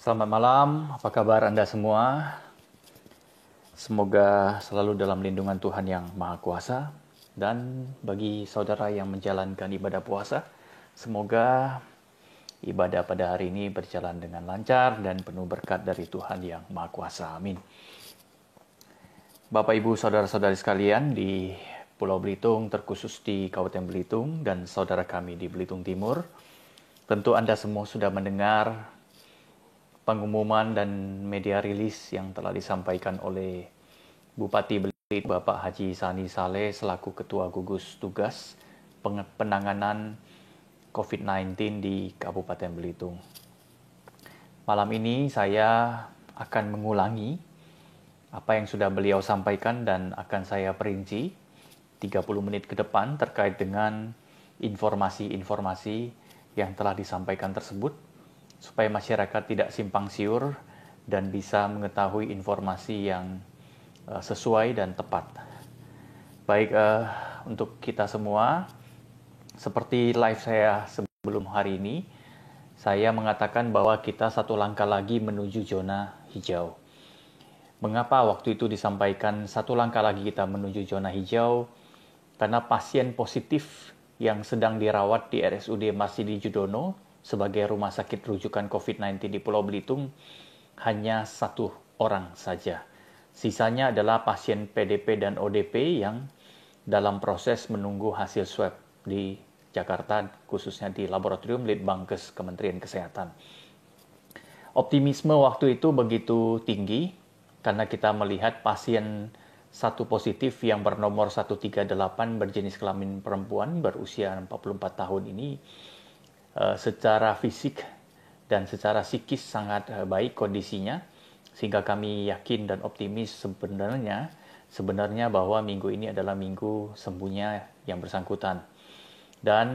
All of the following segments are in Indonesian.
Selamat malam, apa kabar Anda semua? Semoga selalu dalam lindungan Tuhan yang Maha Kuasa. Dan bagi saudara yang menjalankan ibadah puasa, semoga ibadah pada hari ini berjalan dengan lancar dan penuh berkat dari Tuhan yang Maha Kuasa. Amin. Bapak, Ibu, saudara-saudari sekalian di Pulau Belitung, terkhusus di Kabupaten Belitung dan saudara kami di Belitung Timur, tentu Anda semua sudah mendengar pengumuman dan media rilis yang telah disampaikan oleh Bupati Belitung Bapak Haji Sani Saleh selaku Ketua Gugus Tugas Penanganan COVID-19 di Kabupaten Belitung. Malam ini saya akan mengulangi apa yang sudah beliau sampaikan dan akan saya perinci 30 menit ke depan terkait dengan informasi-informasi yang telah disampaikan tersebut, supaya masyarakat tidak simpang siur dan bisa mengetahui informasi yang sesuai dan tepat. Baik, untuk kita semua, seperti live saya sebelum hari ini, saya mengatakan bahwa kita satu langkah lagi menuju zona hijau. Mengapa waktu itu disampaikan satu langkah lagi kita menuju zona hijau? Karena pasien positif yang sedang dirawat di RSUD Marsudi Judono sebagai rumah sakit rujukan COVID-19 di Pulau Belitung hanya 1 orang saja. Sisanya adalah pasien PDP dan ODP yang dalam proses menunggu hasil swab di Jakarta, khususnya di Laboratorium Litbangkes Kementerian Kesehatan. Optimisme waktu itu begitu tinggi karena kita melihat pasien satu positif yang bernomor 138 berjenis kelamin perempuan berusia 44 tahun ini secara fisik dan secara psikis sangat baik kondisinya, sehingga kami yakin dan optimis sebenarnya bahwa minggu ini adalah minggu sembuhnya yang bersangkutan. Dan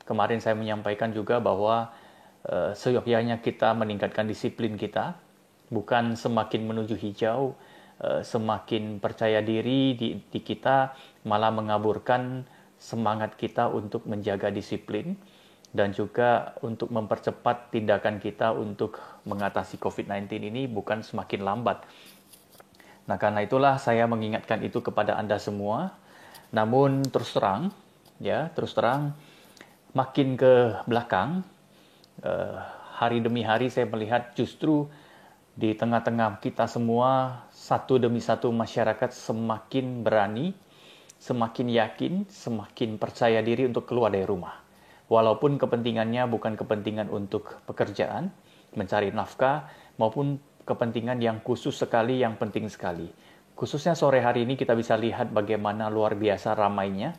kemarin saya menyampaikan juga bahwa seyogyanya kita meningkatkan disiplin kita, bukan semakin menuju hijau, semakin percaya diri di kita, malah mengaburkan semangat kita untuk menjaga disiplin dan juga untuk mempercepat tindakan kita untuk mengatasi COVID-19 ini bukan semakin lambat. Nah, karena itulah saya mengingatkan itu kepada Anda semua. Namun terus terang, makin ke belakang, hari demi hari saya melihat justru di tengah-tengah kita semua, satu demi satu masyarakat semakin berani, semakin yakin, semakin percaya diri untuk keluar dari rumah. Walaupun kepentingannya bukan kepentingan untuk pekerjaan, mencari nafkah, maupun kepentingan yang khusus sekali, yang penting sekali. Khususnya sore hari ini kita bisa lihat bagaimana luar biasa ramainya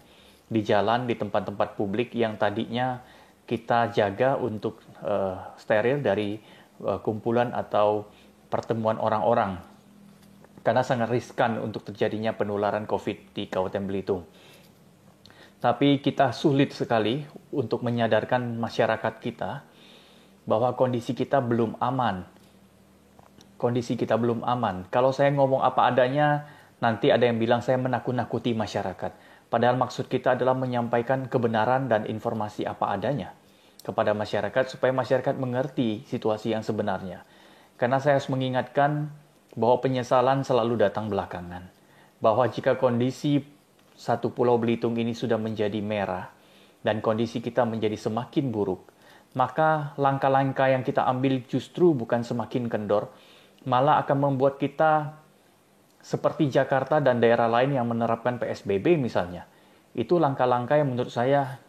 di jalan, di tempat-tempat publik yang tadinya kita jaga untuk steril dari kumpulan atau pertemuan orang-orang. Karena sangat riskan untuk terjadinya penularan COVID di Kabupaten Belitung. Tapi kita sulit sekali untuk menyadarkan masyarakat kita bahwa kondisi kita belum aman. Kondisi kita belum aman. Kalau saya ngomong apa adanya, nanti ada yang bilang saya menakut-nakuti masyarakat. Padahal maksud kita adalah menyampaikan kebenaran dan informasi apa adanya kepada masyarakat supaya masyarakat mengerti situasi yang sebenarnya. Karena saya harus mengingatkan bahwa penyesalan selalu datang belakangan. Bahwa jika kondisi satu Pulau Belitung ini sudah menjadi merah dan kondisi kita menjadi semakin buruk, maka langkah-langkah yang kita ambil justru bukan semakin kendor, malah akan membuat kita seperti Jakarta dan daerah lain yang menerapkan PSBB misalnya. Itu langkah-langkah yang menurut saya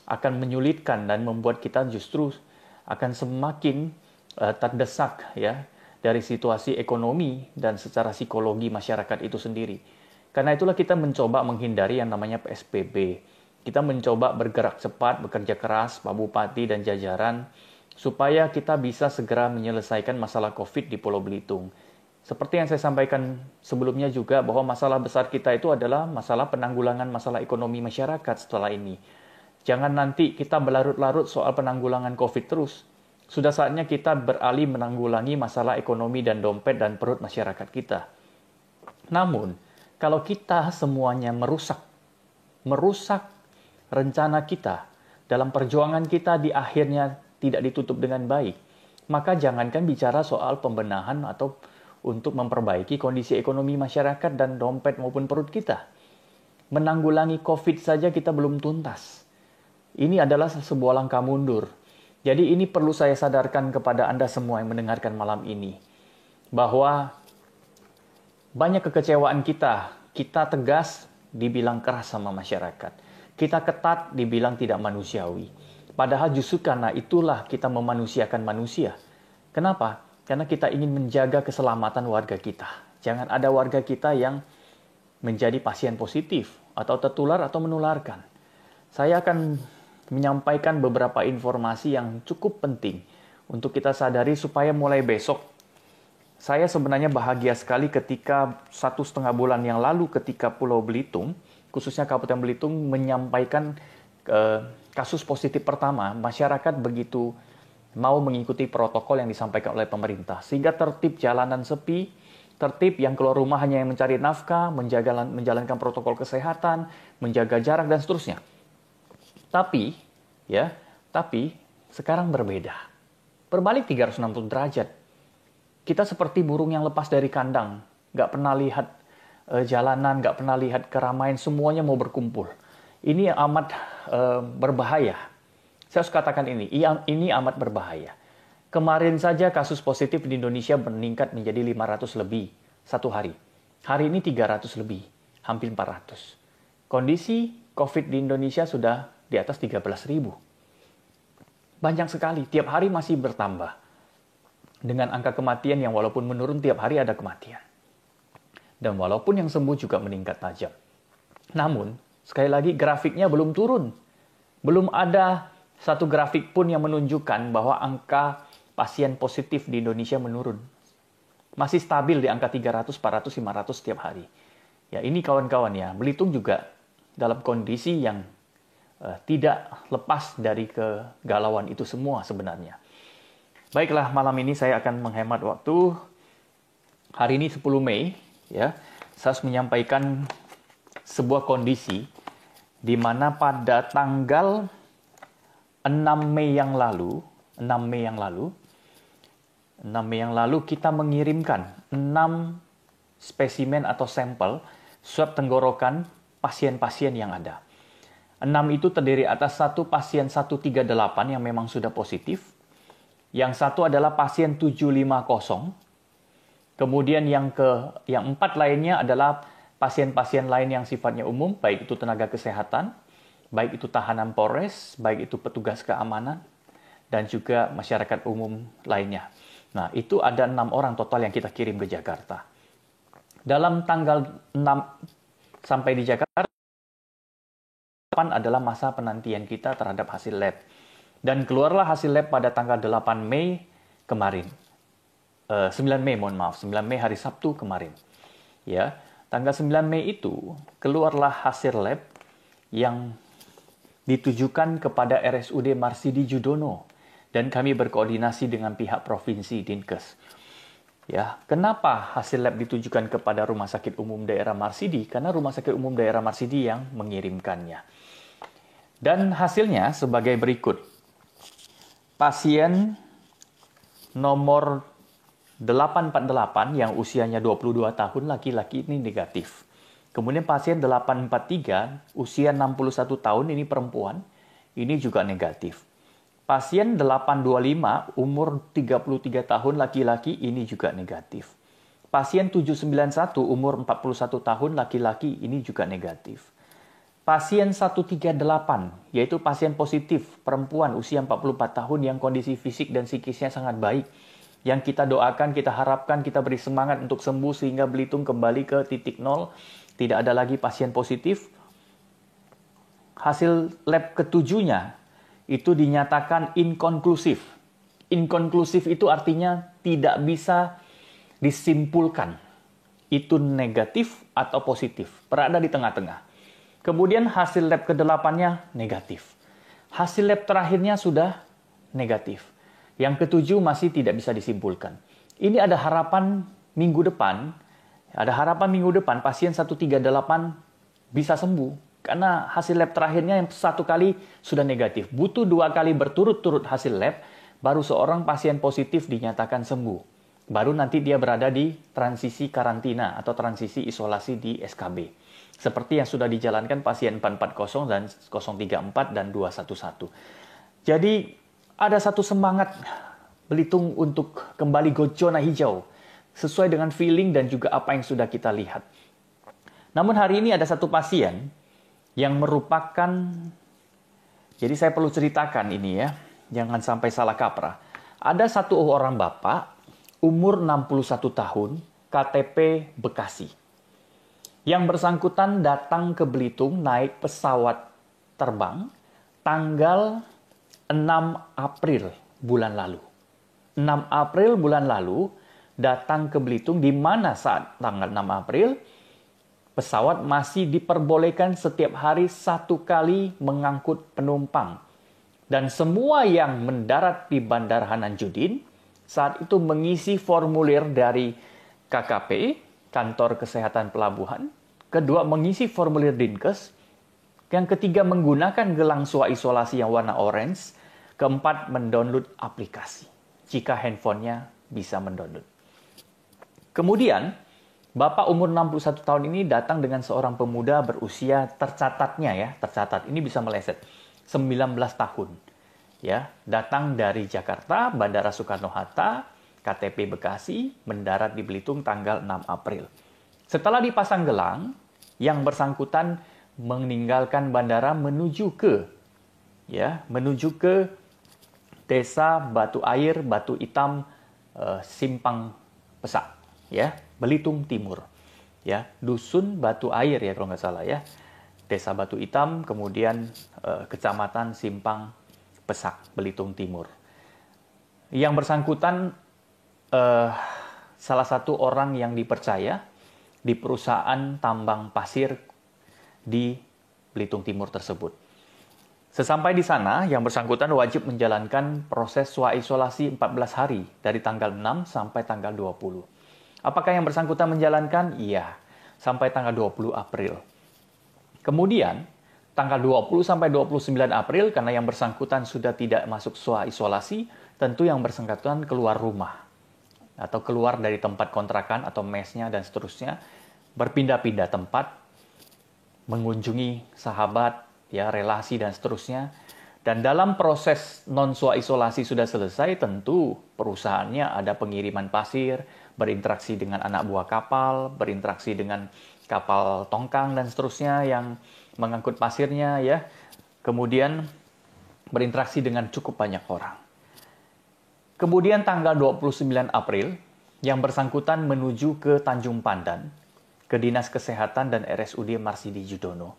akan menyulitkan dan membuat kita justru akan semakin terdesak ya dari situasi ekonomi dan secara psikologi masyarakat itu sendiri. Karena itulah kita mencoba menghindari yang namanya PSBB. Kita mencoba bergerak cepat, bekerja keras, Pak Bupati dan jajaran, supaya kita bisa segera menyelesaikan masalah COVID di Pulau Belitung. Seperti yang saya sampaikan sebelumnya juga, bahwa masalah besar kita itu adalah masalah penanggulangan masalah ekonomi masyarakat setelah ini. Jangan nanti kita berlarut-larut soal penanggulangan COVID terus. Sudah saatnya kita beralih menanggulangi masalah ekonomi dan dompet dan perut masyarakat kita. Namun, kalau kita semuanya merusak rencana kita, dalam perjuangan kita di akhirnya tidak ditutup dengan baik, maka jangankan bicara soal pembenahan atau untuk memperbaiki kondisi ekonomi masyarakat dan dompet maupun perut kita. Menanggulangi COVID saja kita belum tuntas. Ini adalah sebuah langkah mundur. Jadi ini perlu saya sadarkan kepada Anda semua yang mendengarkan malam ini. Bahwa banyak kekecewaan kita. Kita tegas dibilang keras sama masyarakat. Kita ketat dibilang tidak manusiawi. Padahal justru karena itulah kita memanusiakan manusia. Kenapa? Karena kita ingin menjaga keselamatan warga kita. Jangan ada warga kita yang menjadi pasien positif atau tertular atau menularkan. Saya akan menyampaikan beberapa informasi yang cukup penting untuk kita sadari supaya mulai besok. Saya sebenarnya bahagia sekali ketika 1,5 bulan yang lalu ketika Pulau Belitung, khususnya Kabupaten Belitung, menyampaikan kasus positif pertama, masyarakat begitu mau mengikuti protokol yang disampaikan oleh pemerintah. Sehingga tertib jalanan sepi, tertib yang keluar rumah hanya yang mencari nafkah, menjalankan protokol kesehatan, menjaga jarak, dan seterusnya. Tapi sekarang berbeda. Berbalik 360 derajat. Kita seperti burung yang lepas dari kandang. Nggak pernah lihat jalanan, nggak pernah lihat keramaian, semuanya mau berkumpul. Ini amat berbahaya. Saya harus katakan ini amat berbahaya. Kemarin saja kasus positif di Indonesia meningkat menjadi 500 lebih satu hari. Hari ini 300 lebih, hampir 400. Kondisi COVID di Indonesia sudah di atas 13.000. Banyak sekali, tiap hari masih bertambah. Dengan angka kematian yang walaupun menurun tiap hari ada kematian. Dan walaupun yang sembuh juga meningkat tajam. Namun, sekali lagi grafiknya belum turun. Belum ada satu grafik pun yang menunjukkan bahwa angka pasien positif di Indonesia menurun. Masih stabil di angka 300, 400, 500 setiap hari. Ya, ini kawan-kawan ya, Belitung juga dalam kondisi yang tidak lepas dari kegalauan itu semua sebenarnya. Baiklah, malam ini saya akan menghemat waktu. Hari ini 10 Mei, ya, saya harus menyampaikan sebuah kondisi di mana pada tanggal 6 Mei yang lalu kita mengirimkan 6 spesimen atau sampel swab tenggorokan pasien-pasien yang ada. 6 itu terdiri atas satu pasien 138 yang memang sudah positif. Yang satu adalah pasien 750. Kemudian yang 4 lainnya adalah pasien-pasien lain yang sifatnya umum, baik itu tenaga kesehatan, baik itu tahanan Polres, baik itu petugas keamanan, dan juga masyarakat umum lainnya. Nah, itu ada 6 orang total yang kita kirim ke Jakarta. Dalam tanggal 6 sampai di Jakarta, adalah masa penantian kita terhadap hasil lab. Dan keluarlah hasil lab pada tanggal 8 Mei kemarin. 9 Mei hari Sabtu kemarin. Ya, tanggal 9 Mei itu keluarlah hasil lab yang ditujukan kepada RSUD Marsidi Judono dan kami berkoordinasi dengan pihak provinsi Dinkes. Ya, kenapa hasil lab ditujukan kepada Rumah Sakit Umum Daerah Marsidi? Karena Rumah Sakit Umum Daerah Marsidi yang mengirimkannya. Dan hasilnya sebagai berikut. Pasien nomor 848 yang usianya 22 tahun laki-laki ini negatif. Kemudian pasien 843 usia 61 tahun ini perempuan, ini juga negatif. Pasien 825 umur 33 tahun laki-laki ini juga negatif. Pasien 791 umur 41 tahun laki-laki ini juga negatif. Pasien 138 yaitu pasien positif perempuan usia 44 tahun yang kondisi fisik dan psikisnya sangat baik. Yang kita doakan, kita harapkan, kita beri semangat untuk sembuh sehingga Belitung kembali ke titik nol. Tidak ada lagi pasien positif. Hasil lab ketujuhnya itu dinyatakan inkonklusif. Inkonklusif itu artinya tidak bisa disimpulkan. Itu negatif atau positif. Berada di tengah-tengah. Kemudian hasil lab ke-8-nya negatif. Hasil lab terakhirnya sudah negatif. Yang ketujuh masih tidak bisa disimpulkan. Ini ada harapan minggu depan. Ada harapan minggu depan pasien 138 bisa sembuh. Karena hasil lab terakhirnya yang satu kali sudah negatif. Butuh 2 kali berturut-turut hasil lab baru seorang pasien positif dinyatakan sembuh. Baru nanti dia berada di transisi karantina atau transisi isolasi di SKB. Seperti yang sudah dijalankan pasien 440 dan 034 dan 211. Jadi ada satu semangat Belitung untuk kembali ke zona hijau. Sesuai dengan feeling dan juga apa yang sudah kita lihat. Namun hari ini ada satu pasien yang merupakan, jadi saya perlu ceritakan ini ya, jangan sampai salah kaprah. Ada satu orang bapak, umur 61 tahun, KTP Bekasi. Yang bersangkutan datang ke Belitung naik pesawat terbang tanggal 6 April bulan lalu. 6 April bulan lalu datang ke Belitung, di mana saat tanggal 6 April pesawat masih diperbolehkan setiap hari 1 kali mengangkut penumpang. Dan semua yang mendarat di Bandara Hanan Judin saat itu mengisi formulir dari KKP, Kantor Kesehatan Pelabuhan. Kedua, mengisi formulir Dinkes. Yang ketiga, menggunakan gelang isolasi yang warna orange. Keempat, mendownload aplikasi. Jika handphonenya bisa mendownload. Kemudian, Bapak umur 61 tahun ini datang dengan seorang pemuda berusia tercatat, ini bisa meleset, 19 tahun. Ya, datang dari Jakarta, Bandara Soekarno-Hatta, KTP Bekasi, mendarat di Belitung tanggal 6 April. Setelah dipasang gelang, yang bersangkutan meninggalkan bandara menuju ke Desa Batu Air, Batu Hitam, Simpang Pesak, ya, Belitung Timur. Ya, Dusun Batu Air ya kalau nggak salah ya. Desa Batu Hitam, kemudian Kecamatan Simpang Pesak, Belitung Timur. Yang bersangkutan salah satu orang yang dipercaya di perusahaan tambang pasir di Belitung Timur tersebut. Sesampai di sana, yang bersangkutan wajib menjalankan proses isolasi 14 hari dari tanggal 6 sampai tanggal 20. Apakah yang bersangkutan menjalankan? Iya, sampai tanggal 20 April. Kemudian, tanggal 20 sampai 29 April, karena yang bersangkutan sudah tidak masuk isolasi, tentu yang bersangkutan keluar rumah atau keluar dari tempat kontrakan atau mesnya dan seterusnya, berpindah-pindah tempat, mengunjungi sahabat, ya, relasi dan seterusnya. Dan dalam proses non-isolasi sudah selesai, tentu perusahaannya ada pengiriman pasir, berinteraksi dengan anak buah kapal, berinteraksi dengan kapal tongkang dan seterusnya yang mengangkut pasirnya, ya. Kemudian berinteraksi dengan cukup banyak orang. Kemudian tanggal 29 April, yang bersangkutan menuju ke Tanjung Pandan, ke Dinas Kesehatan dan RSUD Marsidi Judono,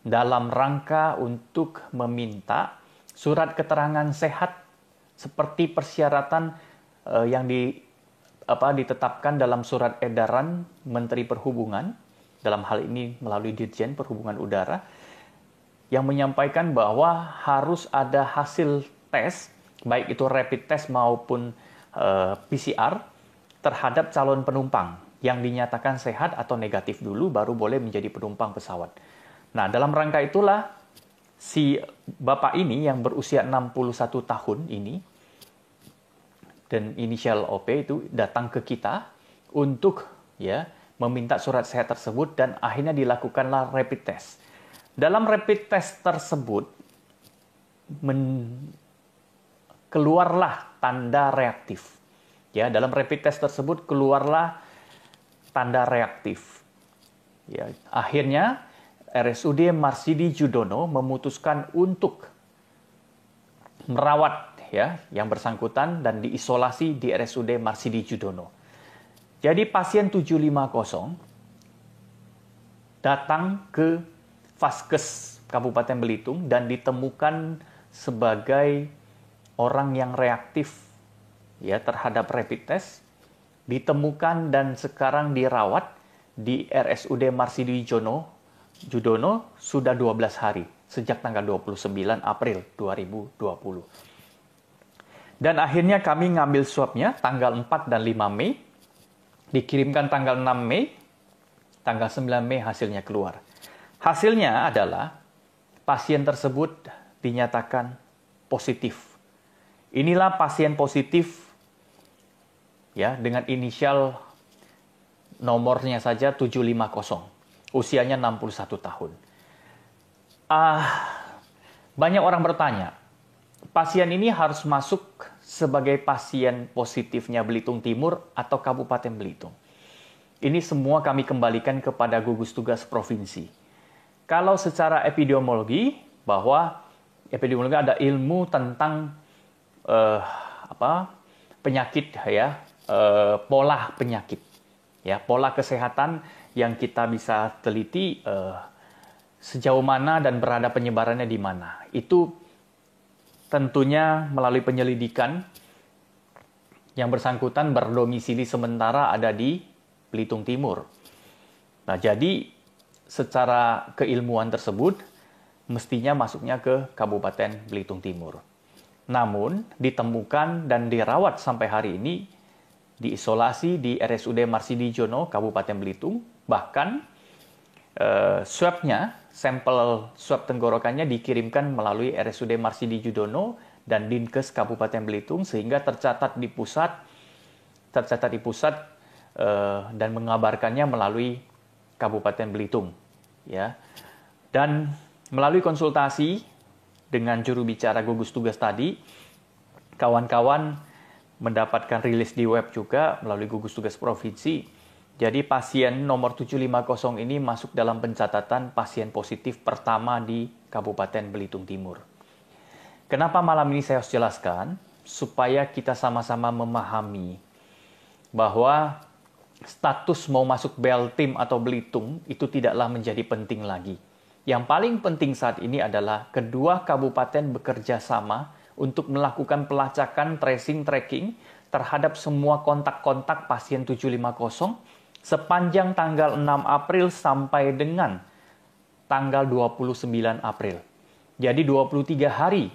dalam rangka untuk meminta surat keterangan sehat seperti persyaratan yang ditetapkan dalam surat edaran Menteri Perhubungan, dalam hal ini melalui Dirjen Perhubungan Udara, yang menyampaikan bahwa harus ada hasil tes, baik itu rapid test maupun PCR, terhadap calon penumpang yang dinyatakan sehat atau negatif dulu, baru boleh menjadi penumpang pesawat. Nah, dalam rangka itulah si bapak ini yang berusia 61 tahun ini, dan inisial OP itu datang ke kita untuk meminta surat sehat tersebut, dan akhirnya dilakukanlah rapid test. Dalam rapid test tersebut keluarlah tanda reaktif. Ya, dalam rapid test tersebut keluarlah tanda reaktif. Ya, akhirnya RSUD Marsidi Judono memutuskan untuk merawat yang bersangkutan dan diisolasi di RSUD Marsidi Judono. Jadi pasien 750 datang ke Vaskes Kabupaten Belitung dan ditemukan sebagai orang yang reaktif terhadap rapid test, ditemukan dan sekarang dirawat di RSUD Marsidi Judono sudah 12 hari, sejak tanggal 29 April 2020. Dan akhirnya kami ngambil swabnya tanggal 4 dan 5 Mei, dikirimkan tanggal 6 Mei, tanggal 9 Mei hasilnya keluar. Hasilnya adalah pasien tersebut dinyatakan positif. Inilah pasien positif ya dengan inisial nomornya saja 750. Usianya 61 tahun. Banyak orang bertanya, pasien ini harus masuk sebagai pasien positifnya Belitung Timur atau Kabupaten Belitung. Ini semua kami kembalikan kepada gugus tugas provinsi. Kalau secara epidemiologi, bahwa epidemiologi ada ilmu tentang penyakit ya, pola penyakit, ya, pola kesehatan yang kita bisa teliti sejauh mana dan berada penyebarannya di mana. Itu tentunya melalui penyelidikan yang bersangkutan berdomisili sementara ada di Belitung Timur. Nah, jadi secara keilmuan tersebut mestinya masuknya ke Kabupaten Belitung Timur. Namun ditemukan dan dirawat sampai hari ini diisolasi di RSUD Marsidi Jono, Kabupaten Belitung. Bahkan sampel swab tenggorokannya dikirimkan melalui RSUD Marsidi Jono dan Dinkes Kabupaten Belitung sehingga tercatat di pusat dan mengabarkannya melalui Kabupaten Belitung, ya. Dan melalui konsultasi dengan juru bicara gugus tugas tadi, kawan-kawan mendapatkan rilis di web juga melalui gugus tugas provinsi. Jadi pasien nomor 750 ini masuk dalam pencatatan pasien positif pertama di Kabupaten Belitung Timur. Kenapa malam ini saya harus jelaskan? Supaya kita sama-sama memahami bahwa status mau masuk Beltim atau Belitung itu tidaklah menjadi penting lagi. Yang paling penting saat ini adalah kedua kabupaten bekerja sama untuk melakukan pelacakan, tracing, tracking terhadap semua kontak-kontak pasien 750 sepanjang tanggal 6 April sampai dengan tanggal 29 April. Jadi 23 hari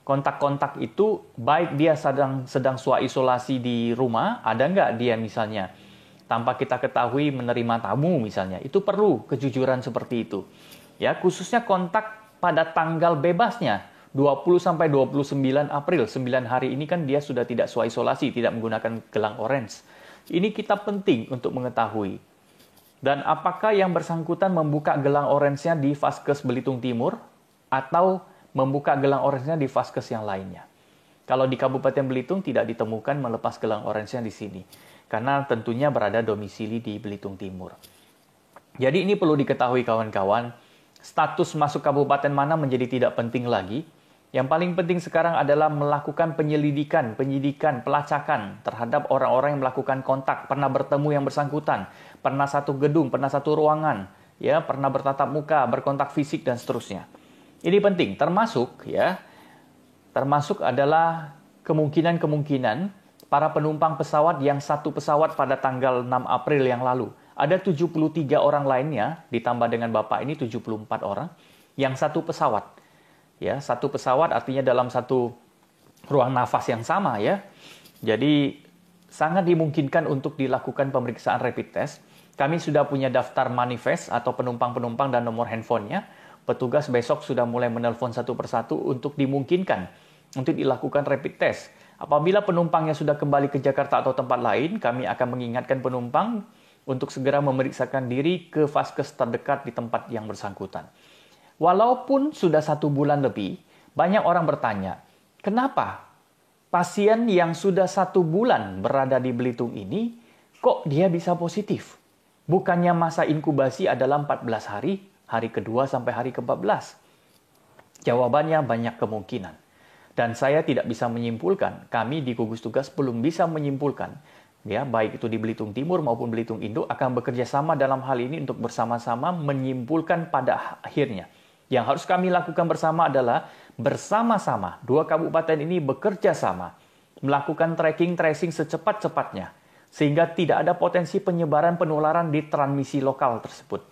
kontak-kontak itu, baik dia sedang isolasi di rumah, ada nggak dia misalnya tanpa kita ketahui menerima tamu misalnya, itu perlu kejujuran seperti itu. Ya, khususnya kontak pada tanggal bebasnya 20 sampai 29 April, 9 hari ini kan dia sudah tidak isolasi, tidak menggunakan gelang orange. Ini kita penting untuk mengetahui. Dan apakah yang bersangkutan membuka gelang orange-nya di Vaskes Belitung Timur atau membuka gelang orange-nya di Vaskes yang lainnya? Kalau di Kabupaten Belitung tidak ditemukan melepas gelang orange-nya di sini, karena tentunya berada domisili di Belitung Timur. Jadi ini perlu diketahui kawan-kawan, status masuk kabupaten mana menjadi tidak penting lagi. Yang paling penting sekarang adalah melakukan penyidikan, pelacakan terhadap orang-orang yang melakukan kontak, pernah bertemu yang bersangkutan, pernah satu gedung, pernah satu ruangan, ya, pernah bertatap muka, berkontak fisik dan seterusnya. Ini penting, termasuk adalah kemungkinan para penumpang pesawat yang satu pesawat pada tanggal 6 April yang lalu. Ada 73 orang lainnya, ditambah dengan Bapak ini 74 orang, yang satu pesawat. Ya, satu pesawat artinya dalam satu ruang nafas yang sama, ya. Jadi sangat dimungkinkan untuk dilakukan pemeriksaan rapid test. Kami sudah punya daftar manifest atau penumpang-penumpang dan nomor handphonenya. Petugas besok sudah mulai menelpon satu persatu untuk dimungkinkan untuk dilakukan rapid test. Apabila penumpangnya sudah kembali ke Jakarta atau tempat lain, kami akan mengingatkan penumpang untuk segera memeriksakan diri ke vaskes terdekat di tempat yang bersangkutan. Walaupun sudah 1 bulan lebih, banyak orang bertanya, kenapa pasien yang sudah 1 bulan berada di Belitung ini, kok dia bisa positif? Bukannya masa inkubasi adalah 14 hari, hari kedua sampai hari ke-14? Jawabannya banyak kemungkinan. Dan saya tidak bisa menyimpulkan, kami di gugus tugas belum bisa menyimpulkan, ya, baik itu di Belitung Timur maupun Belitung Indo akan bekerja sama dalam hal ini untuk bersama-sama menyimpulkan pada akhirnya. Yang harus kami lakukan bersama adalah bersama-sama dua kabupaten ini bekerja sama melakukan tracking tracing secepat-cepatnya sehingga tidak ada potensi penyebaran penularan di transmisi lokal tersebut.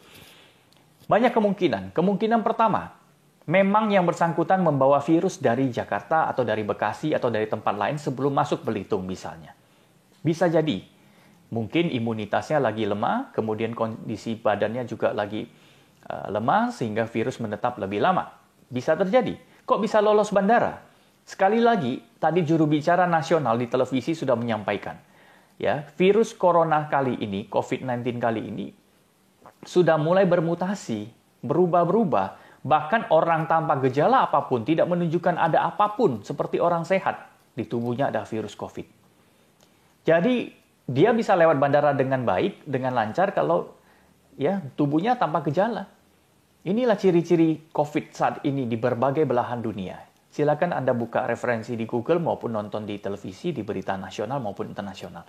Banyak kemungkinan. Kemungkinan pertama, memang yang bersangkutan membawa virus dari Jakarta atau dari Bekasi atau dari tempat lain sebelum masuk Belitung misalnya. Bisa jadi. Mungkin imunitasnya lagi lemah, kemudian kondisi badannya juga lagi lemah sehingga virus menetap lebih lama. Bisa terjadi. Kok bisa lolos bandara? Sekali lagi, tadi juru bicara nasional di televisi sudah menyampaikan, ya, virus corona kali ini, COVID-19 kali ini, sudah mulai bermutasi, berubah-berubah. Bahkan orang tanpa gejala apapun, tidak menunjukkan ada apapun, seperti orang sehat, di tubuhnya ada virus COVID. Jadi, dia bisa lewat bandara dengan baik, dengan lancar kalau ya tubuhnya tanpa gejala. Inilah ciri-ciri COVID saat ini di berbagai belahan dunia. Silakan Anda buka referensi di Google maupun nonton di televisi, di berita nasional maupun internasional.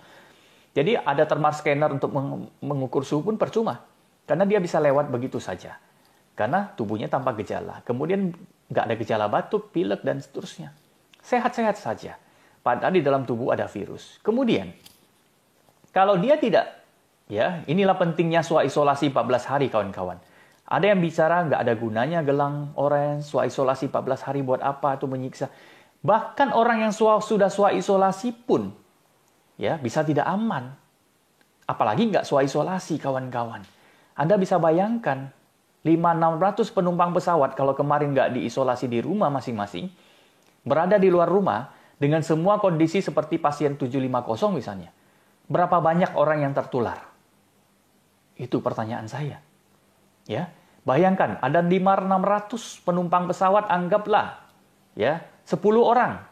Jadi ada thermal scanner untuk mengukur suhu pun percuma. Karena dia bisa lewat begitu saja. Karena tubuhnya tanpa gejala. Kemudian nggak ada gejala batuk, pilek, dan seterusnya. Sehat-sehat saja. Padahal di dalam tubuh ada virus. Kemudian, kalau dia tidak, ya inilah pentingnya SWA isolasi 14 hari kawan-kawan. Ada yang bicara nggak ada gunanya gelang orange, SWA isolasi 14 hari buat apa, itu menyiksa. Bahkan orang yang sudah SWA isolasi pun ya bisa tidak aman. Apalagi nggak SWA isolasi kawan-kawan. Anda bisa bayangkan 500-600 penumpang pesawat kalau kemarin nggak diisolasi di rumah masing-masing, berada di luar rumah dengan semua kondisi seperti pasien 750 misalnya. Berapa banyak orang yang tertular? Itu pertanyaan saya. Ya, bayangkan ada 500-600 penumpang pesawat, anggaplah ya 10 orang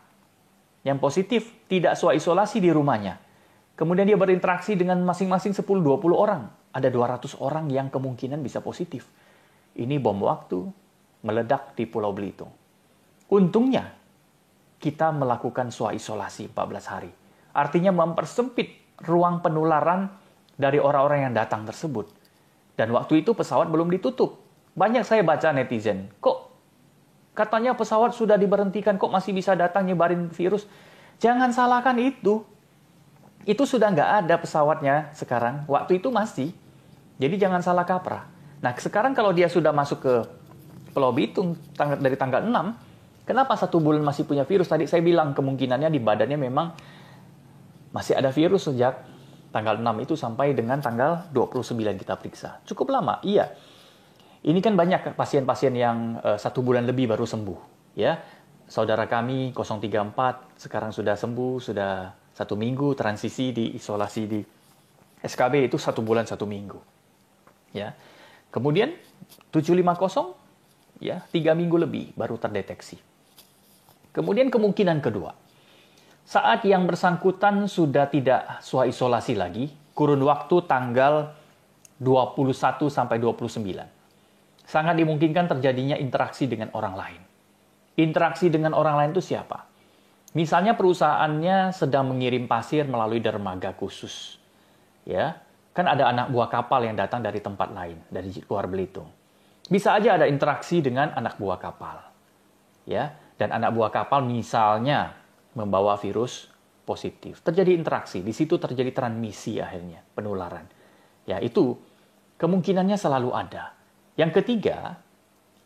yang positif tidak SWA isolasi di rumahnya. Kemudian dia berinteraksi dengan masing-masing 10-20 orang. Ada 200 orang yang kemungkinan bisa positif. Ini bom waktu meledak di Pulau Belitung. Untungnya kita melakukan SWA isolasi 14 hari. Artinya mempersempit ruang penularan dari orang-orang yang datang tersebut. Dan waktu itu pesawat belum ditutup. Banyak saya baca netizen, kok katanya pesawat sudah diberhentikan, kok masih bisa datang nyebarin virus? Jangan salahkan itu. Itu sudah nggak ada pesawatnya sekarang. Waktu itu masih. Jadi jangan salah kaprah. Nah sekarang kalau dia sudah masuk ke Pulau Belitung dari tanggal 6, kenapa 1 bulan masih punya virus? Tadi saya bilang kemungkinannya di badannya memang masih ada virus sejak tanggal 6 itu sampai dengan tanggal 29 kita periksa. Cukup lama, iya. Ini kan banyak pasien-pasien yang 1 bulan lebih baru sembuh. Ya, saudara kami 034 sekarang sudah sembuh, sudah 1 minggu transisi di isolasi di SKB itu 1 bulan 1 minggu. Ya, kemudian 750 ya 3 minggu lebih baru terdeteksi. Kemudian kemungkinan kedua, saat yang bersangkutan sudah tidak SWA isolasi lagi, kurun waktu tanggal 21 sampai 29. Sangat dimungkinkan terjadinya interaksi dengan orang lain. Interaksi dengan orang lain itu siapa? Misalnya perusahaannya sedang mengirim pasir melalui dermaga khusus. Ya, kan ada anak buah kapal yang datang dari tempat lain, dari luar Belitung. Bisa aja ada interaksi dengan anak buah kapal. Ya, dan anak buah kapal misalnya membawa virus positif. Terjadi interaksi, di situ terjadi transmisi akhirnya, penularan. Ya, itu kemungkinannya selalu ada. Yang ketiga,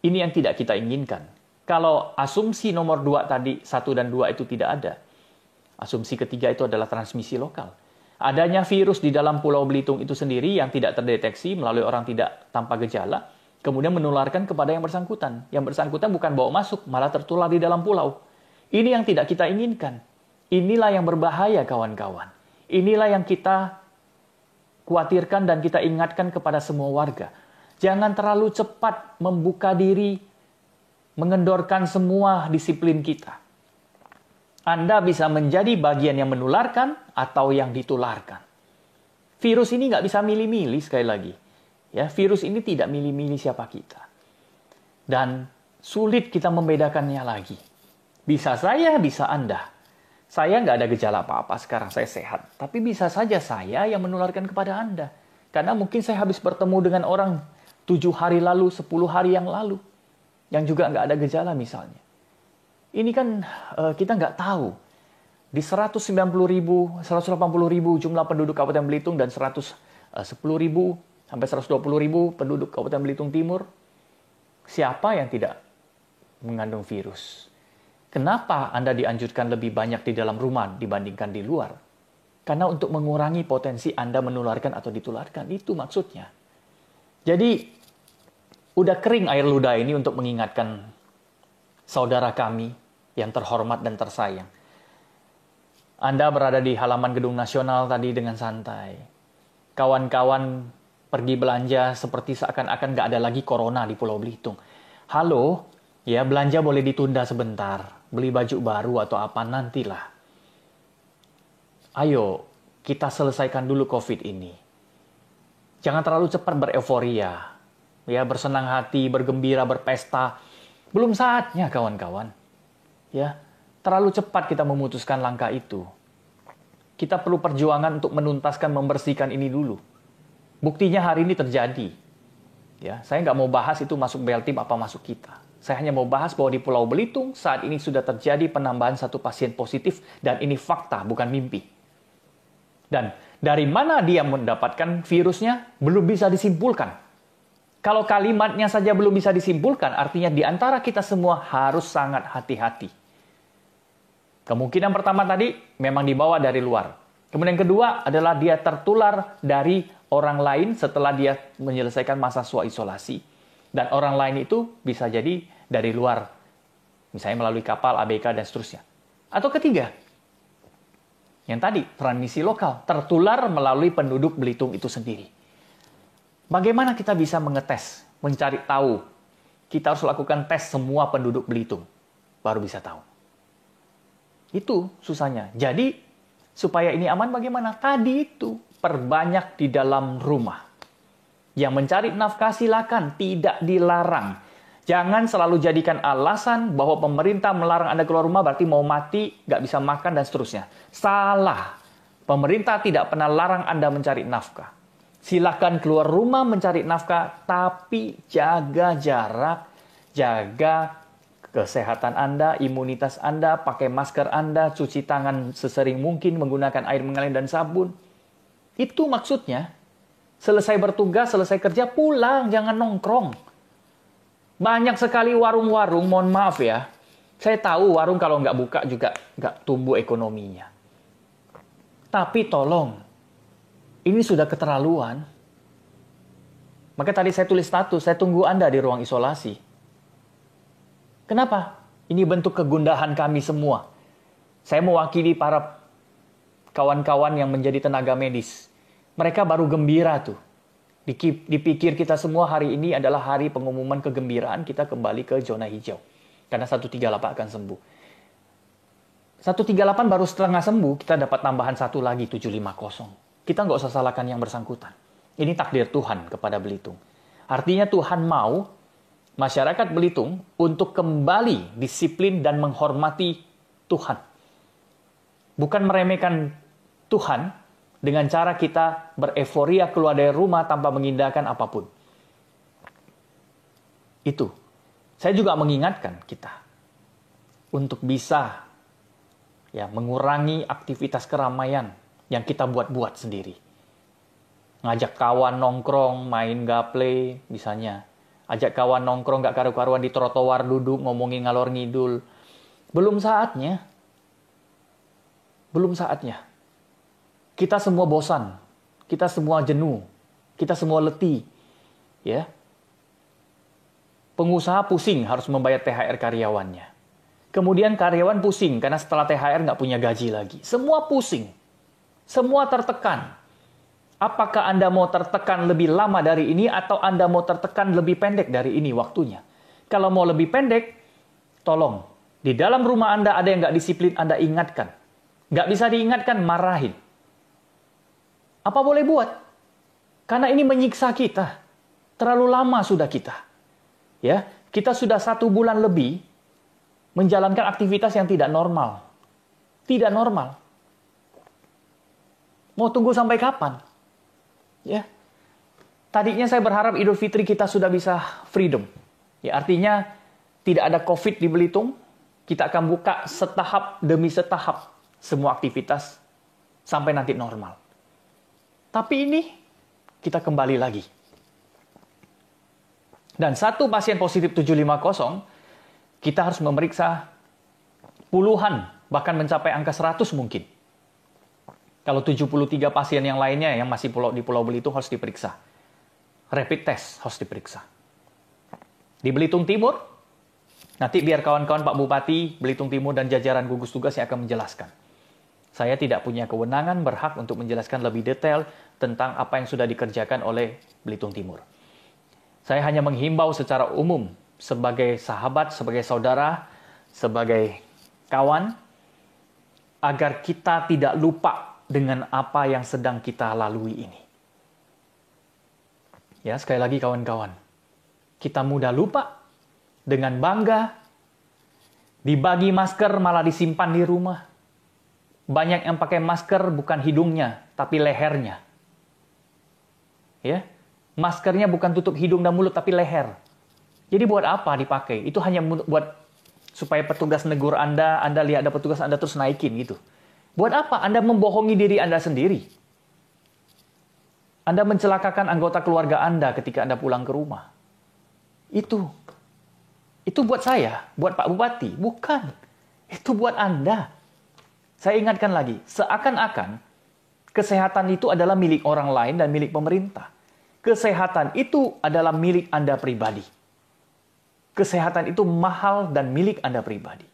ini yang tidak kita inginkan. Kalau asumsi nomor 2 tadi, 1 dan 2 itu tidak ada. Asumsi ketiga itu adalah transmisi lokal. Adanya virus di dalam Pulau Belitung itu sendiri yang tidak terdeteksi melalui orang tidak tanpa gejala, kemudian menularkan kepada yang bersangkutan. Yang bersangkutan bukan bawa masuk, malah tertular di dalam pulau. Ini yang tidak kita inginkan. Inilah yang berbahaya, kawan-kawan. Inilah yang kita khawatirkan dan kita ingatkan kepada semua warga. Jangan terlalu cepat membuka diri, mengendorkan semua disiplin kita. Anda bisa menjadi bagian yang menularkan atau yang ditularkan. Virus ini nggak bisa milih-milih sekali lagi. Ya, virus ini tidak milih-milih siapa kita. Dan sulit kita membedakannya lagi. Bisa saya, bisa Anda. Saya nggak ada gejala apa-apa sekarang, saya sehat. Tapi bisa saja saya yang menularkan kepada Anda. Karena mungkin saya habis bertemu dengan orang 7 hari lalu, 10 hari yang lalu. Yang juga nggak ada gejala misalnya. Ini kan kita nggak tahu. Di 180.000 jumlah penduduk Kabupaten Belitung dan 110.000 sampai 120.000 penduduk Kabupaten Belitung Timur, siapa yang tidak mengandung virus? Kenapa Anda dianjurkan lebih banyak di dalam rumah dibandingkan di luar? Karena untuk mengurangi potensi Anda menularkan atau ditularkan, itu maksudnya. Jadi, udah kering air ludah ini untuk mengingatkan saudara kami, yang terhormat dan tersayang. Anda berada di halaman Gedung Nasional tadi dengan santai. Kawan-kawan pergi belanja seperti seakan-akan nggak ada lagi corona di Pulau Belitung. Halo, ya belanja boleh ditunda sebentar. Beli baju baru atau apa nantilah. Ayo, kita selesaikan dulu COVID ini. Jangan terlalu cepat bereuforia. Ya, bersenang hati, bergembira, berpesta. Belum saatnya kawan-kawan. Ya, terlalu cepat kita memutuskan langkah itu. Kita perlu perjuangan untuk menuntaskan, membersihkan ini dulu. Buktinya hari ini terjadi. Ya, saya nggak mau bahas itu masuk Beltim apa masuk kita. Saya hanya mau bahas bahwa di Pulau Belitung saat ini sudah terjadi penambahan 1 pasien positif dan ini fakta, bukan mimpi. Dan dari mana dia mendapatkan virusnya belum bisa disimpulkan. Kalau kalimatnya saja belum bisa disimpulkan, artinya di antara kita semua harus sangat hati-hati. Kemungkinan pertama tadi memang dibawa dari luar. Kemudian kedua adalah dia tertular dari orang lain setelah dia menyelesaikan masa isolasi. Dan orang lain itu bisa jadi dari luar. Misalnya melalui kapal, ABK, dan seterusnya. Atau ketiga, yang tadi, transmisi lokal. Tertular melalui penduduk Belitung itu sendiri. Bagaimana kita bisa mengetes, mencari tahu? Kita harus lakukan tes semua penduduk Belitung. Baru bisa tahu. Itu susahnya. Jadi, supaya ini aman bagaimana? Tadi itu, perbanyak di dalam rumah. Yang mencari nafkah silakan, tidak dilarang. Jangan selalu jadikan alasan bahwa pemerintah melarang Anda keluar rumah berarti mau mati, nggak bisa makan, dan seterusnya. Salah. Pemerintah tidak pernah larang Anda mencari nafkah. Silakan keluar rumah mencari nafkah, tapi jaga jarak, jaga kesehatan Anda, imunitas Anda, pakai masker Anda, cuci tangan sesering mungkin, menggunakan air mengalir dan sabun. Itu maksudnya. Selesai bertugas, selesai kerja, pulang, jangan nongkrong. Banyak sekali warung-warung, mohon maaf ya. Saya tahu warung kalau nggak buka juga nggak tumbuh ekonominya. Tapi tolong, ini sudah keterlaluan. Maka tadi saya tulis status, saya tunggu Anda di ruang isolasi. Kenapa? Ini bentuk kegundahan kami semua. Saya mewakili para kawan-kawan yang menjadi tenaga medis. Mereka baru gembira tuh. Dipikir kita semua hari ini adalah hari pengumuman kegembiraan kita kembali ke zona hijau. Karena 138 akan sembuh. 138 baru setengah sembuh, kita dapat tambahan 1 lagi, 750. Kita nggak usah salahkan yang bersangkutan. Ini takdir Tuhan kepada Belitung. Artinya Tuhan mau masyarakat Belitung untuk kembali disiplin dan menghormati Tuhan. Bukan meremehkan Tuhan, dengan cara kita bereforia keluar dari rumah tanpa mengindahkan apapun. Itu. Saya juga mengingatkan kita untuk bisa ya mengurangi aktivitas keramaian yang kita buat-buat sendiri. Ngajak kawan nongkrong, main gaple, misalnya. Ajak kawan nongkrong gak karu-karuan di trotoar duduk ngomongin ngalor ngidul. Belum saatnya. Belum saatnya. Kita semua bosan, kita semua jenuh, kita semua letih, ya. Pengusaha pusing harus membayar THR karyawannya. Kemudian karyawan pusing karena setelah THR nggak punya gaji lagi. Semua pusing, semua tertekan. Apakah Anda mau tertekan lebih lama dari ini atau Anda mau tertekan lebih pendek dari ini waktunya? Kalau mau lebih pendek, tolong. Di dalam rumah Anda ada yang nggak disiplin, Anda ingatkan. Nggak bisa diingatkan, marahin. Apa boleh buat? Karena ini menyiksa kita. Terlalu lama sudah kita. Ya, kita sudah 1 bulan lebih menjalankan aktivitas yang tidak normal. Tidak normal. Mau tunggu sampai kapan? Ya. Tadinya saya berharap Idul Fitri kita sudah bisa freedom. Ya, artinya tidak ada COVID di Belitung. Kita akan buka setahap demi setahap semua aktivitas sampai nanti normal. Tapi ini kita kembali lagi. Dan 1 pasien positif 750, kita harus memeriksa puluhan, bahkan mencapai angka 100 mungkin. Kalau 73 pasien yang lainnya yang masih di Pulau Belitung harus diperiksa. Rapid test harus diperiksa. Di Belitung Timur, Nanti biar kawan-kawan Pak Bupati, Belitung Timur, dan jajaran gugus tugas yang akan menjelaskan. Saya tidak punya kewenangan berhak untuk menjelaskan lebih detail tentang apa yang sudah dikerjakan oleh Belitung Timur. Saya hanya menghimbau secara umum sebagai sahabat, sebagai saudara, sebagai kawan, agar kita tidak lupa dengan apa yang sedang kita lalui ini. Ya, sekali lagi kawan-kawan, kita mudah lupa. Dengan bangga, dibagi masker malah disimpan di rumah. Banyak yang pakai masker bukan hidungnya, tapi lehernya. Ya, maskernya bukan tutup hidung dan mulut, tapi leher. Jadi buat apa dipakai? Itu hanya buat supaya petugas negur Anda lihat ada petugas Anda terus naikin gitu. Buat apa? Anda membohongi diri Anda sendiri. Anda mencelakakan anggota keluarga Anda ketika Anda pulang ke rumah. Itu buat saya, buat Pak Bupati. Bukan. Itu buat Anda. Saya ingatkan lagi, seakan-akan kesehatan itu adalah milik orang lain dan milik pemerintah. Kesehatan itu adalah milik Anda pribadi. Kesehatan itu mahal dan milik Anda pribadi.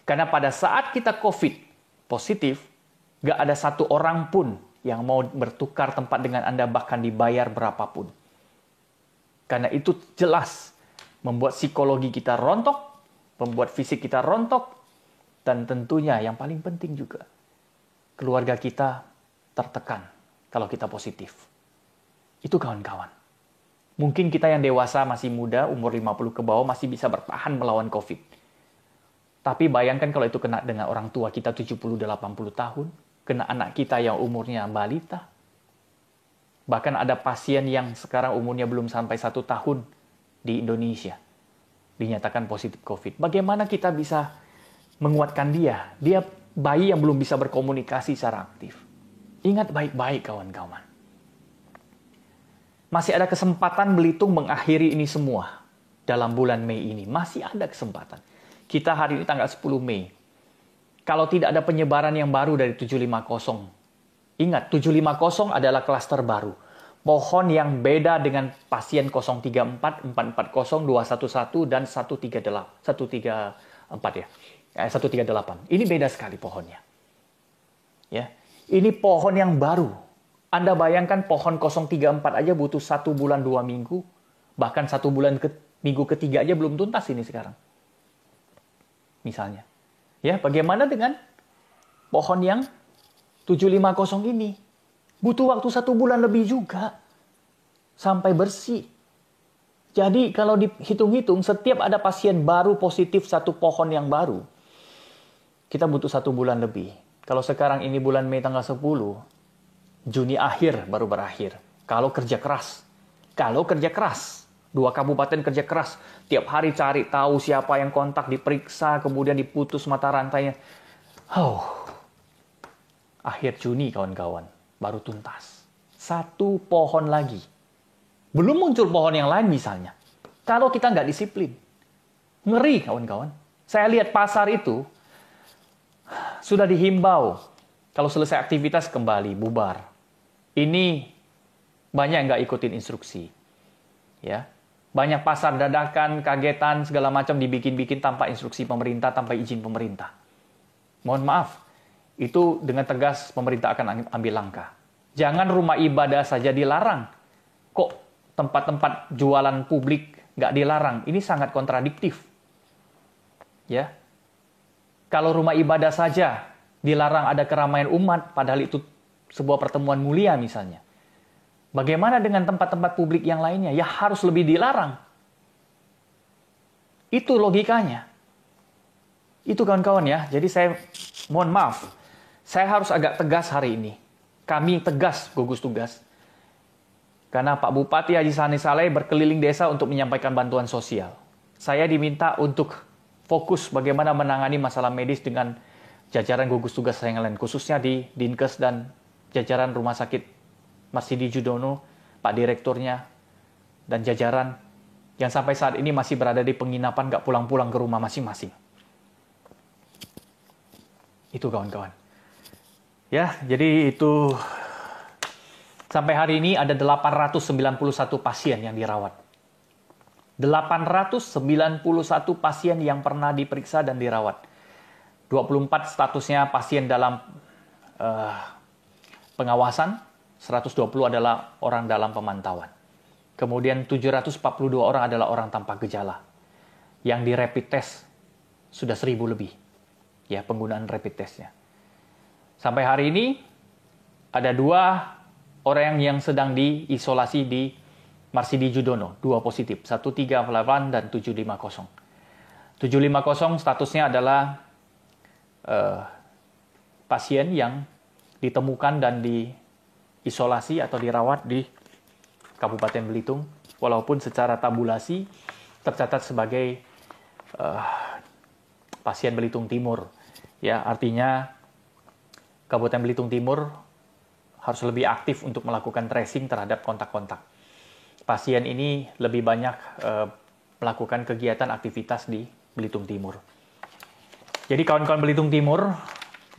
Karena pada saat kita COVID positif, gak ada satu orang pun yang mau bertukar tempat dengan Anda bahkan dibayar berapapun. Karena itu jelas membuat psikologi kita rontok, membuat fisik kita rontok, dan tentunya yang paling penting juga, keluarga kita tertekan kalau kita positif. Itu kawan-kawan. Mungkin kita yang dewasa masih muda, umur 50 ke bawah masih bisa bertahan melawan COVID. Tapi bayangkan kalau itu kena dengan orang tua kita 70-80 tahun, kena anak kita yang umurnya balita. Bahkan ada pasien yang sekarang umurnya belum sampai 1 tahun di Indonesia dinyatakan positif COVID. Bagaimana kita bisa menguatkan dia? Dia bayi yang belum bisa berkomunikasi secara aktif. Ingat baik-baik kawan-kawan. Masih ada kesempatan Belitung mengakhiri ini semua dalam bulan Mei ini. Masih ada kesempatan. Kita hari ini tanggal 10 Mei. Kalau tidak ada penyebaran yang baru dari 750. Ingat, 750 adalah klaster baru. Pohon yang beda dengan pasien 034, 440, 211, dan 138 ya. 138. Ini beda sekali pohonnya. Ya. Ini pohon yang baru. Anda bayangkan pohon 034 aja butuh 1 bulan 2 minggu. Bahkan 1 bulan minggu ketiga aja belum tuntas ini sekarang. Misalnya. Ya, bagaimana dengan pohon yang 750 ini? Butuh waktu 1 bulan lebih juga sampai bersih. Jadi kalau dihitung-hitung, setiap ada pasien baru positif 1 pohon yang baru, kita butuh 1 bulan lebih. Kalau sekarang ini bulan Mei tanggal 10, Juni akhir baru berakhir. Kalau kerja keras. 2 kabupaten kerja keras. Tiap hari cari tahu siapa yang kontak, diperiksa, kemudian diputus mata rantainya. Akhir Juni kawan-kawan. Baru tuntas. 1 pohon lagi. Belum muncul pohon yang lain misalnya. Kalau kita nggak disiplin. Ngeri kawan-kawan. Saya lihat pasar itu sudah dihimbau. Kalau selesai aktivitas kembali, bubar. Ini banyak yang nggak ikutin instruksi. Ya, banyak pasar dadakan, kagetan, segala macam dibikin-bikin tanpa instruksi pemerintah, tanpa izin pemerintah. Mohon maaf. Itu dengan tegas pemerintah akan ambil langkah. Jangan rumah ibadah saja dilarang. Kok tempat-tempat jualan publik nggak dilarang? Ini sangat kontradiktif. Ya, kalau rumah ibadah saja dilarang ada keramaian umat, padahal itu sebuah pertemuan mulia misalnya. Bagaimana dengan tempat-tempat publik yang lainnya? Ya harus lebih dilarang. Itu logikanya. Itu kawan-kawan ya. Jadi saya mohon maaf. Saya harus agak tegas hari ini. Kami tegas gugus tugas. Karena Pak Bupati Haji Sani Saleh berkeliling desa untuk menyampaikan bantuan sosial. Saya diminta untuk fokus bagaimana menangani masalah medis dengan jajaran gugus tugas yang lain. Khususnya di Dinkes dan jajaran Rumah Sakit Marsidi Judono, Pak Direkturnya, dan jajaran yang sampai saat ini masih berada di penginapan, nggak pulang-pulang ke rumah masing-masing. Itu kawan-kawan. Ya, jadi itu sampai hari ini ada 891 pasien yang dirawat. 891 pasien yang pernah diperiksa dan dirawat. 24 statusnya pasien dalam pengawasan, 120 adalah orang dalam pemantauan. Kemudian 742 orang adalah orang tanpa gejala. Yang di rapid test sudah 1.000 lebih. Ya, penggunaan rapid testnya. Sampai hari ini ada 2 orang yang sedang diisolasi di Marsidi Judono, 2 positif, 138 dan 750. 750 statusnya adalah pasien yang ditemukan dan diisolasi atau dirawat di Kabupaten Belitung, walaupun secara tabulasi tercatat sebagai pasien Belitung Timur. Ya, artinya Kabupaten Belitung Timur harus lebih aktif untuk melakukan tracing terhadap kontak-kontak. Pasien ini lebih banyak melakukan kegiatan aktivitas di Belitung Timur. Jadi kawan-kawan Belitung Timur,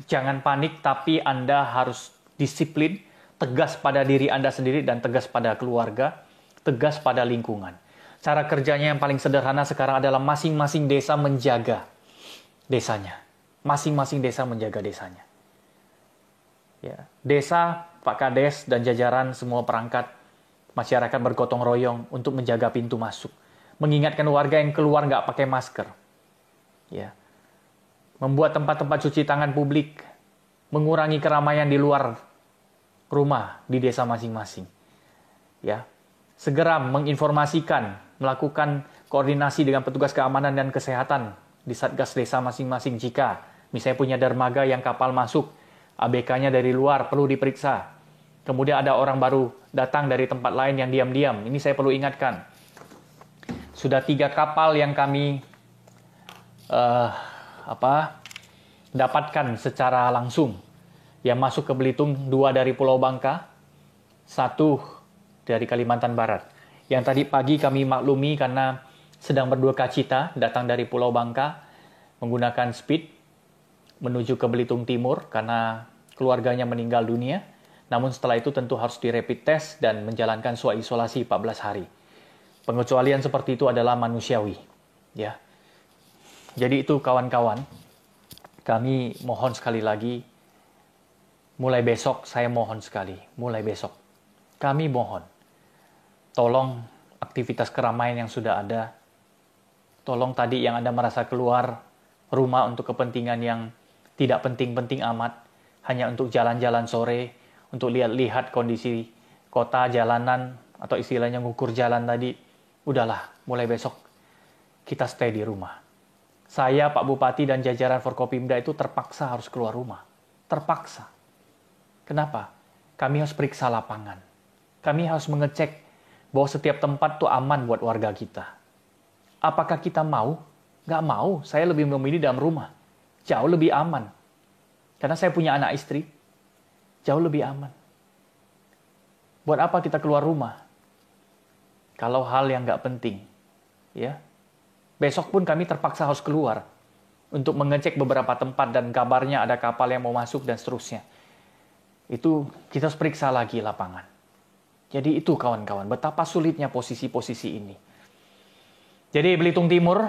jangan panik, tapi Anda harus disiplin, tegas pada diri Anda sendiri dan tegas pada keluarga, tegas pada lingkungan. Cara kerjanya yang paling sederhana sekarang adalah masing-masing desa menjaga desanya. Masing-masing desa menjaga desanya. Ya, desa, Pak Kades, dan jajaran semua perangkat masyarakat bergotong royong untuk menjaga pintu masuk. Mengingatkan warga yang keluar nggak pakai masker. Ya. Membuat tempat-tempat cuci tangan publik. Mengurangi keramaian di luar rumah di desa masing-masing. Ya, segera menginformasikan, melakukan koordinasi dengan petugas keamanan dan kesehatan di Satgas desa masing-masing jika misalnya punya dermaga yang kapal masuk, ABK-nya dari luar perlu diperiksa. Kemudian ada orang baru datang dari tempat lain yang diam-diam. Ini saya perlu ingatkan. Sudah 3 kapal yang kami dapatkan secara langsung. Yang masuk ke Belitung, 2 dari Pulau Bangka, 1 dari Kalimantan Barat. Yang tadi pagi kami maklumi karena sedang berduka cita datang dari Pulau Bangka menggunakan speed menuju ke Belitung Timur karena keluarganya meninggal dunia. Namun setelah itu tentu harus di rapid test dan menjalankan swab isolasi 14 hari. Pengecualian seperti itu adalah manusiawi. Ya. Jadi itu kawan-kawan, kami mohon sekali lagi, mulai besok, saya mohon sekali, mulai besok, kami mohon, tolong aktivitas keramaian yang sudah ada, tolong tadi yang Anda merasa keluar rumah untuk kepentingan yang tidak penting-penting amat, hanya untuk jalan-jalan sore, untuk lihat-lihat kondisi kota, jalanan, atau istilahnya ngukur jalan tadi, udahlah, mulai besok kita stay di rumah. Saya, Pak Bupati, dan jajaran Forkopimda itu terpaksa harus keluar rumah. Terpaksa. Kenapa? Kami harus periksa lapangan. Kami harus mengecek bahwa setiap tempat itu aman buat warga kita. Apakah kita mau? Nggak mau. Saya lebih memilih dalam rumah. Jauh lebih aman. Karena saya punya anak istri. Jauh lebih aman. Buat apa kita keluar rumah? Kalau hal yang nggak penting. Ya. Besok pun kami terpaksa harus keluar. Untuk mengecek beberapa tempat dan kabarnya ada kapal yang mau masuk dan seterusnya. Itu kita harus periksa lagi lapangan. Jadi itu kawan-kawan, betapa sulitnya posisi-posisi ini. Jadi Belitung Timur,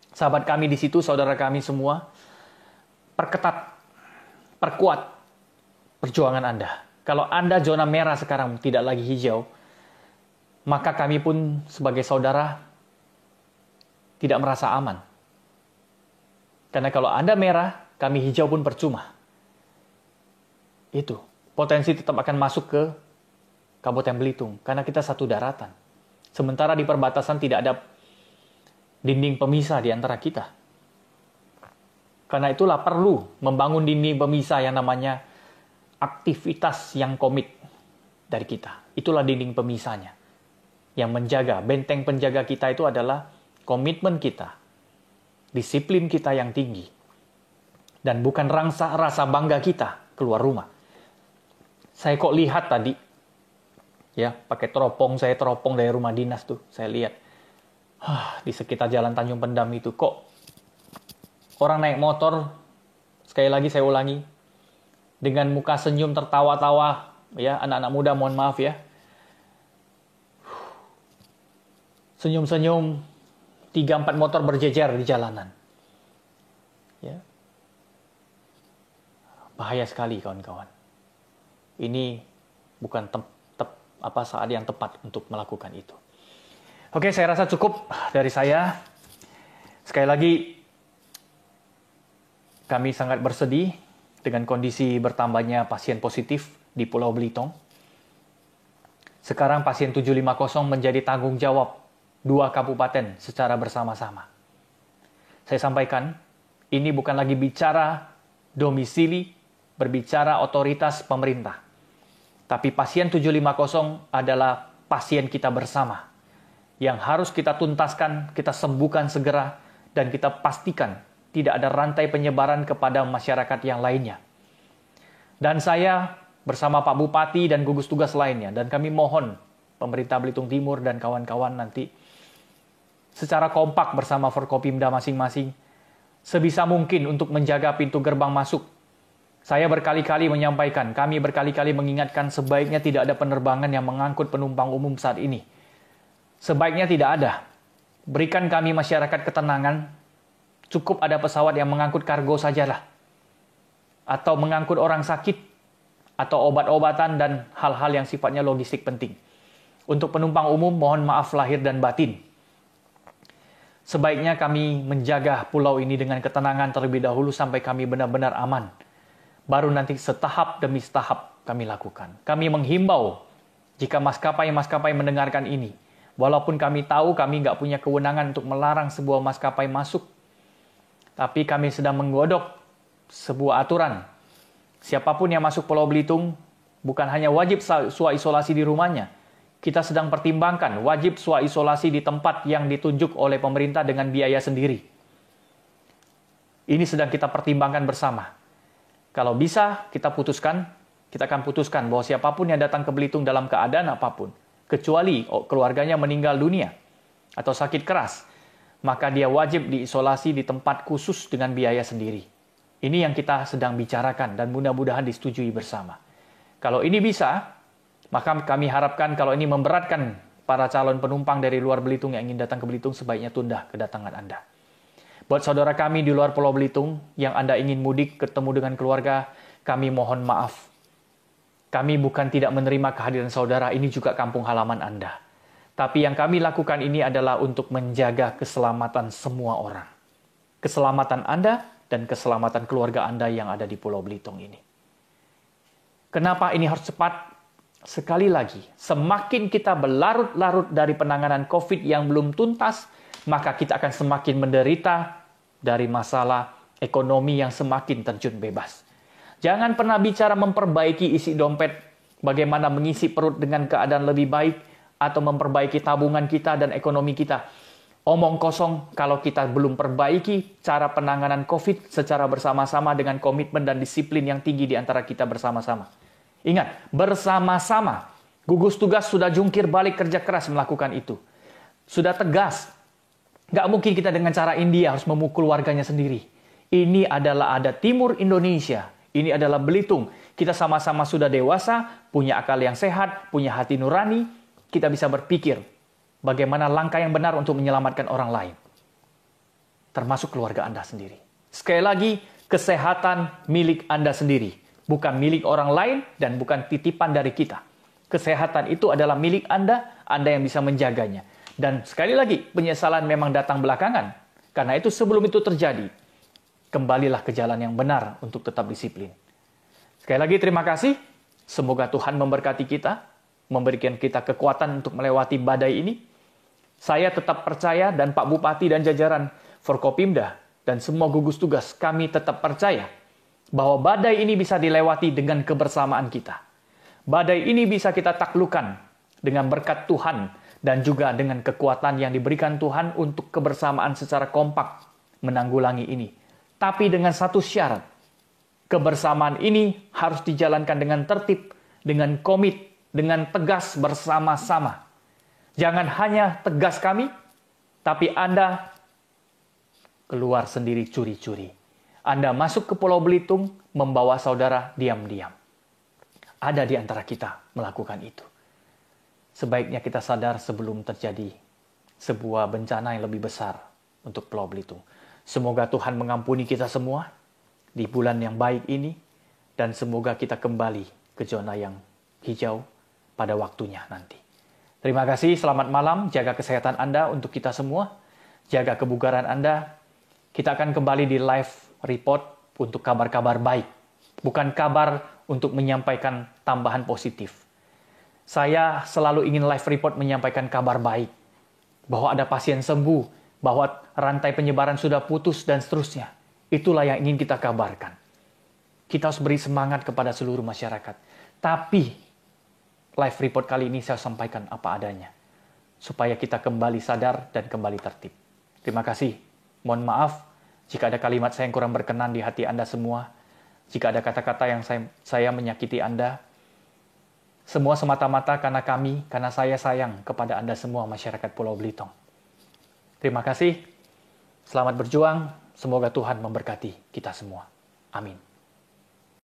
sahabat kami di situ, saudara kami semua, perketat, perkuat perjuangan Anda. Kalau Anda zona merah sekarang tidak lagi hijau, maka kami pun sebagai saudara tidak merasa aman. Karena kalau Anda merah, kami hijau pun percuma. Itu, potensi tetap akan masuk ke Kabupaten Belitung, karena kita satu daratan. Sementara di perbatasan tidak ada dinding pemisah di antara kita. Karena itulah perlu membangun dinding pemisah yang namanya aktivitas yang komit dari kita. Itulah dinding pemisahnya. Yang menjaga, benteng penjaga kita itu adalah komitmen kita, disiplin kita yang tinggi, dan bukan rasa bangga kita keluar rumah. Saya kok lihat tadi, ya pakai teropong, saya teropong dari rumah dinas tuh, saya lihat di sekitar Jalan Tanjung Pendam itu kok orang naik motor, sekali lagi saya ulangi, dengan muka senyum tertawa-tawa, ya anak-anak muda mohon maaf ya, senyum-senyum, 3-4 motor berjejer di jalanan. Ya. Bahaya sekali kawan-kawan. Ini bukan saat yang tepat untuk melakukan itu. Oke, saya rasa cukup dari saya. Sekali lagi, kami sangat bersedih dengan kondisi bertambahnya pasien positif di Pulau Belitung. Sekarang pasien 750 menjadi tanggung jawab 2 kabupaten secara bersama-sama. Saya sampaikan, ini bukan lagi bicara domisili, berbicara otoritas pemerintah. Tapi pasien 750 adalah pasien kita bersama, yang harus kita tuntaskan, kita sembuhkan segera, dan kita pastikan tidak ada rantai penyebaran kepada masyarakat yang lainnya. Dan saya bersama Pak Bupati dan gugus tugas lainnya, dan kami mohon pemerintah Belitung Timur dan kawan-kawan nanti secara kompak bersama Forkopimda masing-masing, sebisa mungkin untuk menjaga pintu gerbang masuk. Saya berkali-kali menyampaikan, kami berkali-kali mengingatkan sebaiknya tidak ada penerbangan yang mengangkut penumpang umum saat ini. Sebaiknya tidak ada. Berikan kami masyarakat ketenangan, cukup ada pesawat yang mengangkut kargo sajalah. Atau mengangkut orang sakit, atau obat-obatan dan hal-hal yang sifatnya logistik penting. Untuk penumpang umum, mohon maaf lahir dan batin. Sebaiknya kami menjaga pulau ini dengan ketenangan terlebih dahulu sampai kami benar-benar aman. Baru nanti setahap demi setahap kami lakukan. Kami menghimbau, jika maskapai-maskapai mendengarkan ini, walaupun kami tahu kami nggak punya kewenangan untuk melarang sebuah maskapai masuk, tapi kami sedang menggodok sebuah aturan. Siapapun yang masuk Pulau Belitung, bukan hanya wajib swab isolasi di rumahnya, kita sedang pertimbangkan wajib swab isolasi di tempat yang ditunjuk oleh pemerintah dengan biaya sendiri. Ini sedang kita pertimbangkan bersama. Kalau bisa, kita akan putuskan bahwa siapapun yang datang ke Belitung dalam keadaan apapun, kecuali keluarganya meninggal dunia atau sakit keras, maka dia wajib diisolasi di tempat khusus dengan biaya sendiri. Ini yang kita sedang bicarakan dan mudah-mudahan disetujui bersama. Kalau ini bisa, maka kami harapkan kalau ini memberatkan para calon penumpang dari luar Belitung yang ingin datang ke Belitung, sebaiknya tunda kedatangan Anda. Buat saudara kami di luar Pulau Belitung yang Anda ingin mudik ketemu dengan keluarga, kami mohon maaf. Kami bukan tidak menerima kehadiran saudara, ini juga kampung halaman Anda. Tapi yang kami lakukan ini adalah untuk menjaga keselamatan semua orang. Keselamatan Anda dan keselamatan keluarga Anda yang ada di Pulau Belitung ini. Kenapa ini harus cepat? Sekali lagi, semakin kita berlarut-larut dari penanganan COVID yang belum tuntas, maka kita akan semakin menderita dari masalah ekonomi yang semakin terjun bebas. Jangan pernah bicara memperbaiki isi dompet, bagaimana mengisi perut dengan keadaan lebih baik, atau memperbaiki tabungan kita dan ekonomi kita. Omong kosong kalau kita belum perbaiki cara penanganan COVID secara bersama-sama dengan komitmen dan disiplin yang tinggi di antara kita bersama-sama. Ingat, bersama-sama. Gugus tugas sudah jungkir balik kerja keras melakukan itu. Sudah tegas. Nggak mungkin kita dengan cara India harus memukul warganya sendiri. Ini adalah adat timur Indonesia. Ini adalah Belitung. Kita sama-sama sudah dewasa, punya akal yang sehat, punya hati nurani. Kita bisa berpikir bagaimana langkah yang benar untuk menyelamatkan orang lain. Termasuk keluarga Anda sendiri. Sekali lagi, kesehatan milik Anda sendiri. Bukan milik orang lain dan bukan titipan dari kita. Kesehatan itu adalah milik Anda yang bisa menjaganya. Dan sekali lagi, penyesalan memang datang belakangan. Karena itu sebelum itu terjadi, kembalilah ke jalan yang benar untuk tetap disiplin. Sekali lagi terima kasih. Semoga Tuhan memberkati kita, memberikan kita kekuatan untuk melewati badai ini. Saya tetap percaya dan Pak Bupati dan jajaran Forkopimda dan semua gugus tugas, kami tetap percaya bahwa badai ini bisa dilewati dengan kebersamaan kita. Badai ini bisa kita taklukkan dengan berkat Tuhan dan juga dengan kekuatan yang diberikan Tuhan untuk kebersamaan secara kompak menanggulangi ini. Tapi dengan satu syarat, kebersamaan ini harus dijalankan dengan tertib, dengan komit, dengan tegas bersama-sama. Jangan hanya tegas kami, tapi Anda keluar sendiri curi-curi. Anda masuk ke Pulau Belitung, membawa saudara diam-diam. Ada di antara kita melakukan itu. Sebaiknya kita sadar sebelum terjadi sebuah bencana yang lebih besar untuk Pulau Belitung. Semoga Tuhan mengampuni kita semua di bulan yang baik ini, dan semoga kita kembali ke zona yang hijau pada waktunya nanti. Terima kasih, selamat malam, jaga kesehatan Anda untuk kita semua, jaga kebugaran Anda. Kita akan kembali di live report untuk kabar-kabar baik, bukan kabar untuk menyampaikan tambahan positif. Saya selalu ingin live report menyampaikan kabar baik, bahwa ada pasien sembuh, bahwa rantai penyebaran sudah putus, dan seterusnya. Itulah yang ingin kita kabarkan. Kita harus beri semangat kepada seluruh masyarakat. Tapi, live report kali ini saya sampaikan apa adanya, supaya kita kembali sadar dan kembali tertib. Terima kasih. Mohon maaf jika ada kalimat saya yang kurang berkenan di hati Anda semua. Jika ada kata-kata yang saya menyakiti Anda. Semua semata-mata karena saya sayang kepada Anda semua masyarakat Pulau Belitung. Terima kasih. Selamat berjuang. Semoga Tuhan memberkati kita semua. Amin.